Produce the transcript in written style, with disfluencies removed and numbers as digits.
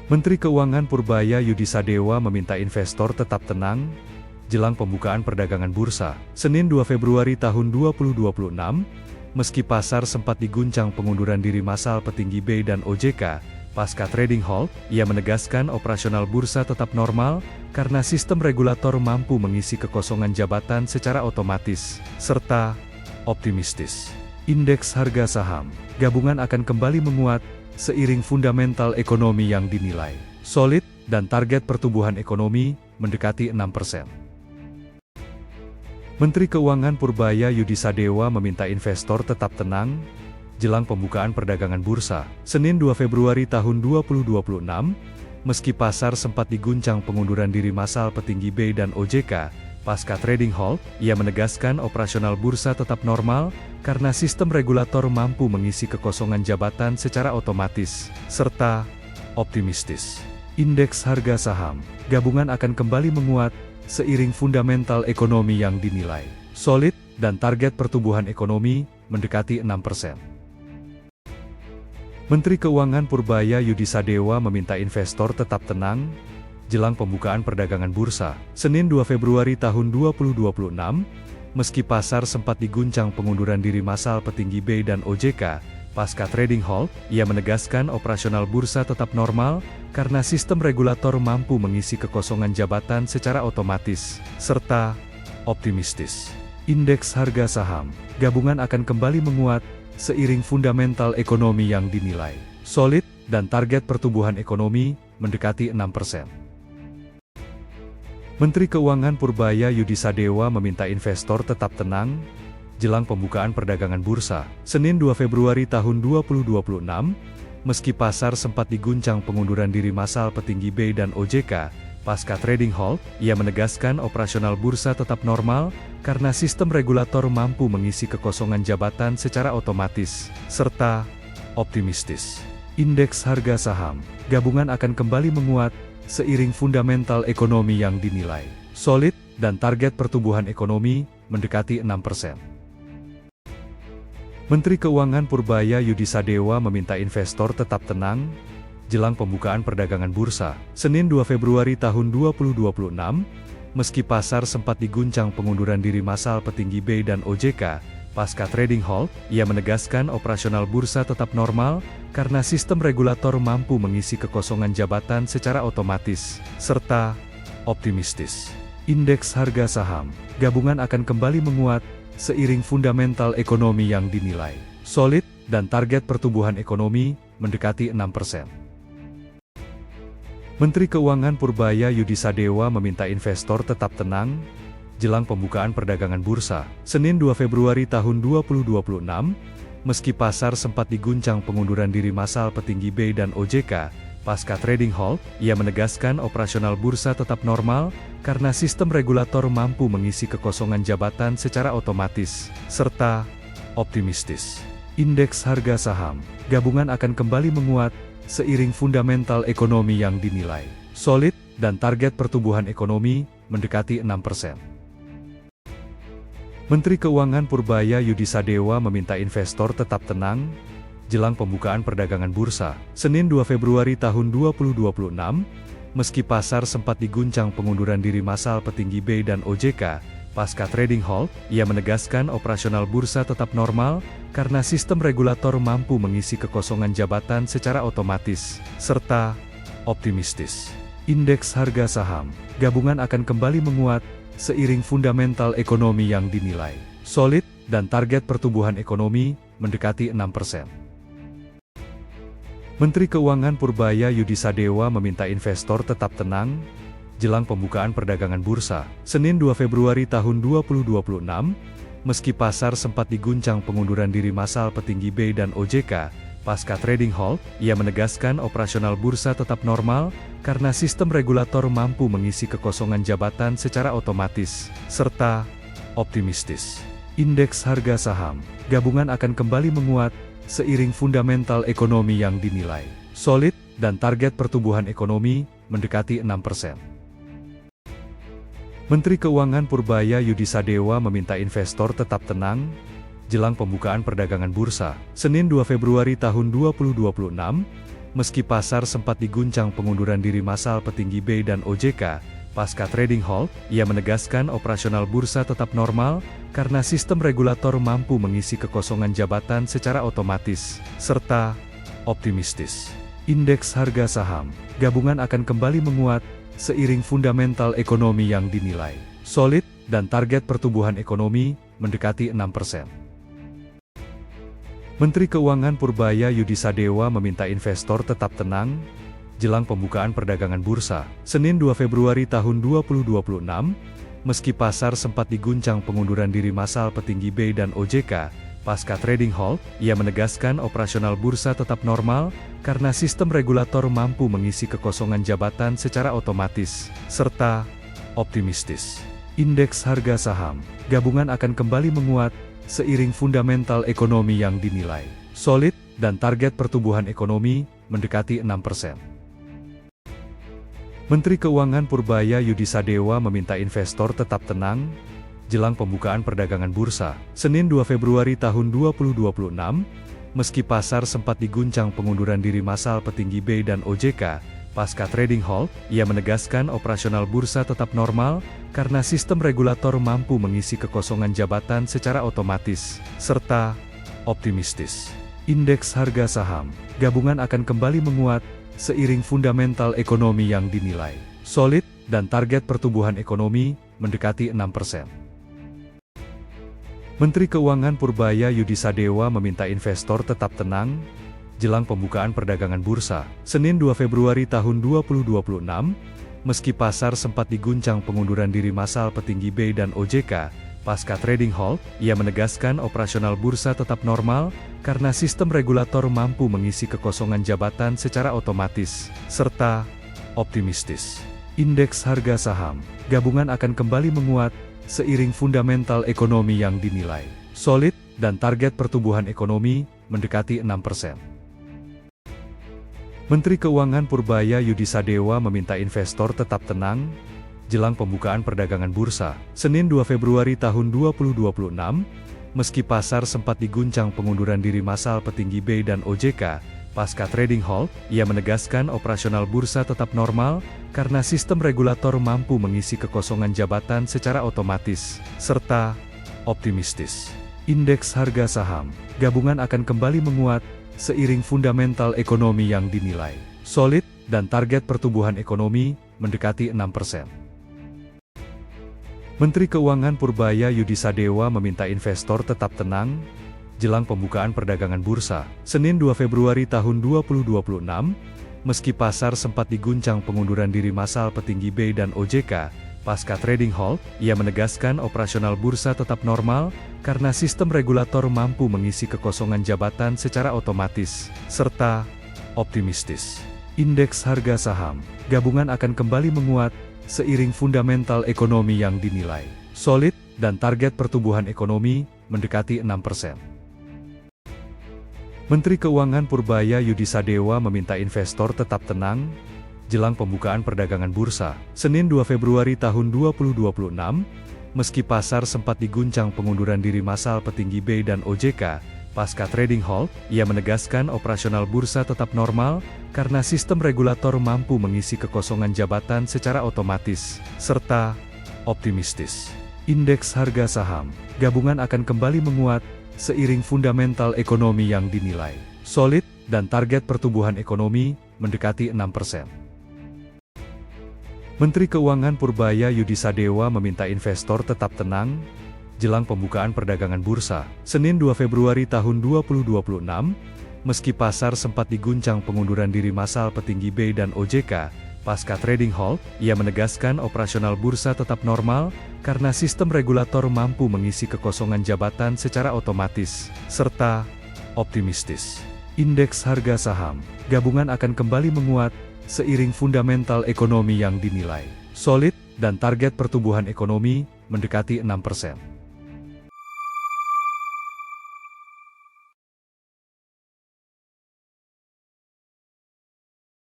Menteri Keuangan Purbaya Yudisadewa meminta investor tetap tenang jelang pembukaan perdagangan bursa, Senin 2 Februari tahun 2026, meski pasar sempat diguncang pengunduran diri massal petinggi BI dan OJK, pasca trading halt, ia menegaskan operasional bursa tetap normal, karena sistem regulator mampu mengisi kekosongan jabatan secara otomatis, serta optimistis. Indeks harga saham gabungan akan kembali menguat, seiring fundamental ekonomi yang dinilai solid, dan target pertumbuhan ekonomi mendekati 6%. Menteri Keuangan Purbaya Yudisadewa meminta investor tetap tenang jelang pembukaan perdagangan bursa, Senin 2 Februari tahun 2026, meski pasar sempat diguncang pengunduran diri massal petinggi BI dan OJK, pasca trading halt, ia menegaskan operasional bursa tetap normal, karena sistem regulator mampu mengisi kekosongan jabatan secara otomatis, serta optimistis. Indeks harga saham gabungan akan kembali menguat, seiring fundamental ekonomi yang dinilai solid, dan target pertumbuhan ekonomi mendekati 6%. Menteri Keuangan Purbaya Yudisadewa meminta investor tetap tenang jelang pembukaan perdagangan bursa, Senin 2 Februari tahun 2026, meski pasar sempat diguncang pengunduran diri massal petinggi BI dan OJK, pasca trading halt, ia menegaskan operasional bursa tetap normal, karena sistem regulator mampu mengisi kekosongan jabatan secara otomatis, serta optimistis. Indeks harga saham gabungan akan kembali menguat, seiring fundamental ekonomi yang dinilai solid, dan target pertumbuhan ekonomi mendekati 6%. Menteri Keuangan Purbaya Yudisadewa meminta investor tetap tenang jelang pembukaan perdagangan bursa, Senin 2 Februari tahun 2026, meski pasar sempat diguncang pengunduran diri massal petinggi BI dan OJK, pasca trading halt, ia menegaskan operasional bursa tetap normal, karena sistem regulator mampu mengisi kekosongan jabatan secara otomatis, serta optimistis. Indeks harga saham gabungan akan kembali menguat, seiring fundamental ekonomi yang dinilai solid, dan target pertumbuhan ekonomi mendekati 6%. Menteri Keuangan Purbaya Yudisadewa meminta investor tetap tenang jelang pembukaan perdagangan bursa, Senin 2 Februari tahun 2026, meski pasar sempat diguncang pengunduran diri massal petinggi BI dan OJK, pasca trading halt, ia menegaskan operasional bursa tetap normal, karena sistem regulator mampu mengisi kekosongan jabatan secara otomatis, serta optimistis. Indeks harga saham gabungan akan kembali menguat, seiring fundamental ekonomi yang dinilai solid, dan target pertumbuhan ekonomi mendekati 6%. Menteri Keuangan Purbaya Yudisadewa meminta investor tetap tenang jelang pembukaan perdagangan bursa, Senin 2 Februari tahun 2026, meski pasar sempat diguncang pengunduran diri massal petinggi BI dan OJK, pasca trading halt, ia menegaskan operasional bursa tetap normal, karena sistem regulator mampu mengisi kekosongan jabatan secara otomatis, serta optimistis. Indeks harga saham gabungan akan kembali menguat, seiring fundamental ekonomi yang dinilai solid, dan target pertumbuhan ekonomi mendekati 6%. Menteri Keuangan Purbaya Yudisadewa meminta investor tetap tenang jelang pembukaan perdagangan bursa, Senin 2 Februari tahun 2026, meski pasar sempat diguncang pengunduran diri massal petinggi BI dan OJK, pasca trading halt, ia menegaskan operasional bursa tetap normal, karena sistem regulator mampu mengisi kekosongan jabatan secara otomatis, serta optimistis. Indeks harga saham gabungan akan kembali menguat, seiring fundamental ekonomi yang dinilai solid, dan target pertumbuhan ekonomi mendekati 6%. Menteri Keuangan Purbaya Yudisadewa meminta investor tetap tenang jelang pembukaan perdagangan bursa, Senin 2 Februari tahun 2026, meski pasar sempat diguncang pengunduran diri massal petinggi BI dan OJK, pasca trading halt, ia menegaskan operasional bursa tetap normal, karena sistem regulator mampu mengisi kekosongan jabatan secara otomatis, serta optimistis. Indeks harga saham gabungan akan kembali menguat, seiring fundamental ekonomi yang dinilai solid, dan target pertumbuhan ekonomi mendekati 6%. Menteri Keuangan Purbaya Yudisadewa meminta investor tetap tenang jelang pembukaan perdagangan bursa, Senin 2 Februari tahun 2026, Meski pasar sempat diguncang pengunduran diri massal petinggi BI dan OJK, pasca trading halt, ia menegaskan operasional bursa tetap normal, karena sistem regulator mampu mengisi kekosongan jabatan secara otomatis, serta optimistis. Indeks harga saham gabungan akan kembali menguat, seiring fundamental ekonomi yang dinilai solid, dan target pertumbuhan ekonomi mendekati 6%. Menteri Keuangan Purbaya Yudisadewa meminta investor tetap tenang jelang pembukaan perdagangan bursa, Senin 2 Februari tahun 2026, meski pasar sempat diguncang pengunduran diri massal petinggi BI dan OJK, pasca trading halt, ia menegaskan operasional bursa tetap normal, karena sistem regulator mampu mengisi kekosongan jabatan secara otomatis, serta optimistis. Indeks harga saham gabungan akan kembali menguat, seiring fundamental ekonomi yang dinilai solid, dan target pertumbuhan ekonomi mendekati 6%. Menteri Keuangan Purbaya Yudisadewa meminta investor tetap tenang jelang pembukaan perdagangan bursa, Senin 2 Februari tahun 2026, meski pasar sempat diguncang pengunduran diri massal petinggi BI dan OJK, pasca trading halt, ia menegaskan operasional bursa tetap normal, karena sistem regulator mampu mengisi kekosongan jabatan secara otomatis, serta optimistis. Indeks harga saham gabungan akan kembali menguat, seiring fundamental ekonomi yang dinilai solid, dan target pertumbuhan ekonomi mendekati 6%. Menteri Keuangan Purbaya Yudisadewa meminta investor tetap tenang jelang pembukaan perdagangan bursa, Senin 2 Februari tahun 2026, meski pasar sempat diguncang pengunduran diri massal petinggi BI dan OJK, pasca trading halt, ia menegaskan operasional bursa tetap normal, karena sistem regulator mampu mengisi kekosongan jabatan secara otomatis, serta optimistis. Indeks harga saham gabungan akan kembali menguat, seiring fundamental ekonomi yang dinilai solid, dan target pertumbuhan ekonomi mendekati 6%. Menteri Keuangan Purbaya Yudisadewa meminta investor tetap tenang jelang pembukaan perdagangan bursa, Senin 2 Februari tahun 2026, meski pasar sempat diguncang pengunduran diri massal petinggi BI dan OJK, pasca trading halt, ia menegaskan operasional bursa tetap normal, karena sistem regulator mampu mengisi kekosongan jabatan secara otomatis, serta optimistis. Indeks harga saham gabungan akan kembali menguat, seiring fundamental ekonomi yang dinilai solid, dan target pertumbuhan ekonomi mendekati 6%. Menteri Keuangan Purbaya Yudisadewa meminta investor tetap tenang jelang pembukaan perdagangan bursa, Senin 2 Februari tahun 2026, meski pasar sempat diguncang pengunduran diri massal petinggi BI dan OJK, pasca trading halt, ia menegaskan operasional bursa tetap normal, karena sistem regulator mampu mengisi kekosongan jabatan secara otomatis, serta optimistis. Indeks harga saham gabungan akan kembali menguat, seiring fundamental ekonomi yang dinilai solid, dan target pertumbuhan ekonomi mendekati 6%. Menteri Keuangan Purbaya Yudisadewa meminta investor tetap tenang jelang pembukaan perdagangan bursa, Senin 2 Februari tahun 2026, meski pasar sempat diguncang pengunduran diri massal petinggi BI dan OJK, pasca trading halt, ia menegaskan operasional bursa tetap normal, karena sistem regulator mampu mengisi kekosongan jabatan secara otomatis, serta optimistis. Indeks harga saham gabungan akan kembali menguat, seiring fundamental ekonomi yang dinilai solid, dan target pertumbuhan ekonomi mendekati 6%. Menteri Keuangan Purbaya Yudisadewa meminta investor tetap tenang jelang pembukaan perdagangan bursa, Senin 2 Februari tahun 2026, meski pasar sempat diguncang pengunduran diri massal petinggi BI dan OJK, pasca trading halt, ia menegaskan operasional bursa tetap normal, karena sistem regulator mampu mengisi kekosongan jabatan secara otomatis, serta optimistis. Indeks harga saham gabungan akan kembali menguat, seiring fundamental ekonomi yang dinilai solid, dan target pertumbuhan ekonomi mendekati 6%.